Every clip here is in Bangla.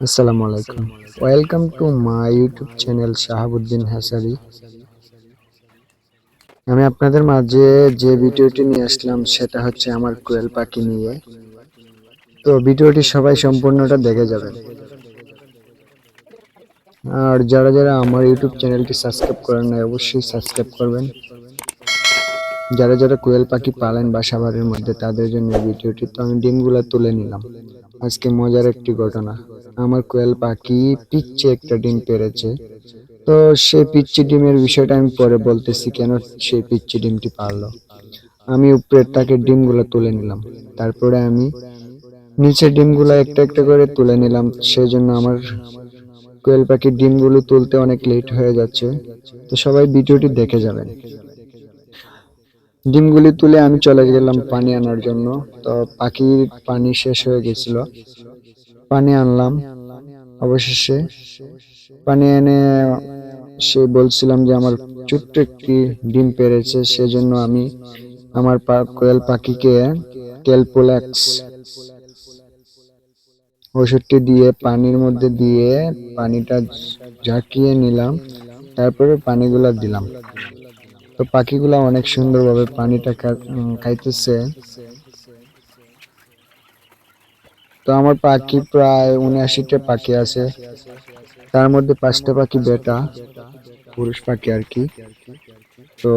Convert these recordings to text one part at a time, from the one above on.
আসসালামু আলাইকুম। Welcome to my YouTube channel Shahabuddin হ্যাসারি। আমি আপনাদের মাঝে যে ভিডিওটি নিয়ে আসলাম সেটা হচ্ছে আমার কোয়েল পাখি নিয়ে। তো ভিডিওটি সবাই সম্পূর্ণটা দেখে যাবেন। আর যারা যারা আমার ইউটিউব চ্যানেলটি সাবস্ক্রাইব করেন নাই অবশ্যই সাবস্ক্রাইব করবেন। যারা যারা কোয়েল পাখি পালেন বাসা বাড়ির মধ্যে তাদের জন্য এই ভিডিওটি। তো আমি ডিমগুলা তুলে নিলাম। আজকে মজার একটি ঘটনা, আমার কোয়েল পাখি পিচ্চি একটা ডিম পেড়েছে। তো সেই পিচ্চি ডিমের বিষয়টা আমি পরে বলতেছি, কেন সেই পিচ্চি ডিমটি পারলো। আমি উপরের তাকে ডিমগুলো তুলে নিলাম, তারপরে আমি নিচের ডিমগুলো একটা একটা করে তুলে নিলাম। সেই জন্য আমার কোয়েল পাখির ডিমগুলো তুলতে অনেক লেট হয়ে যাচ্ছে। তো সবাই ভিডিওটি দেখে যাবেন। ডিমগুলি তুলে আমি চলে গেলাম পানি আনার জন্য। তো পাখির পানি শেষ হয়ে গেছিল, পানি আনলাম। অবশেষে পানি এনে সে বলছিলাম যে আমার ছোট্ট একটি ডিম পেড়েছে, সেজন্য আমি আমার কোয়েল পাখিকে ক্যালপোল্যাক্স ওষুধটি দিয়ে পানির মধ্যে দিয়ে পানিটা ঝাঁকিয়ে নিলাম, তারপরে পানিগুলা দিলাম। তো পাখিগুলা অনেক সুন্দরভাবে পানিটা খাইতেছে। তো আমার পাখি প্রায় ৭৯টা পাখি আছে, তার মধ্যে 5টা পাখি বেটা, পুরুষ পাখি আর কি। তো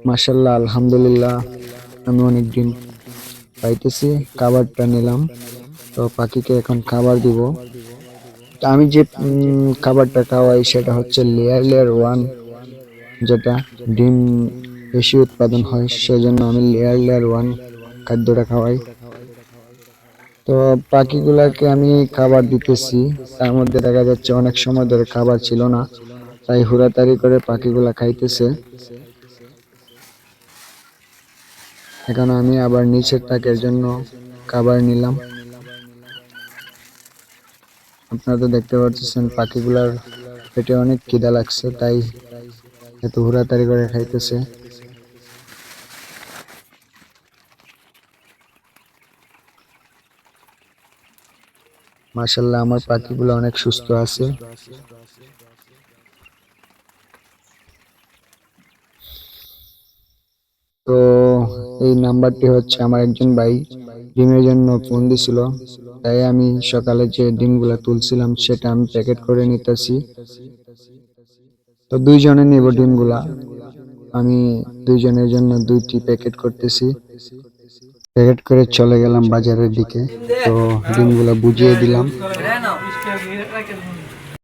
মাশাআল্লাহ আলহামদুলিল্লাহ আমি অনেক ডিম পাইতেছি। খাবারটা নিলাম, তো পাখিকে এখন খাবার দিব। তো আমি যে খাবারটা খাওয়াই সেটা হচ্ছে লেয়ার লেয়ার ওয়ান, যেটা ডিম বেশি উৎপাদন হয়, সেজন্য আমি লেয়ার লেয়ার ওয়ান খাদ্যটা খাওয়াই। তো পাখিগুলাকে আমি খাবার দিতেছি, তার মধ্যে দেখা যাচ্ছে অনেক সময় ধরে খাবার ছিল না, তাই হুড়াতাড়ি করে পাখিগুলা খাইতেছে। এখন আমি আবার নিচের তাকের জন্য খাবার নিলাম। আপনারা তো দেখতে পাচ্ছেন পাখিগুলার পেটে অনেক খিদা লাগছে, তাই এত হুড়াতাড়ি করে খাইতেছে। মাশাআল্লাহ আমার পাখিগুলো অনেক সুস্থ আছে। তো এই নাম্বারটি হচ্ছে আমার একজন ভাই ডিমের জন্য ফোন দিছিল, তাই আমি সকালে যে ডিমগুলা তুলছিলাম সেটা আমি প্যাকেট করে নিতেছি। তো দুইজনে নিব ডিমগুলা, আমি দুইজনের জন্য 2টি প্যাকেট করতেছি। প্যাকেট করে চলে গেলাম বাজারের দিকে। তো ডিমগুলা বুঝিয়ে দিলাম।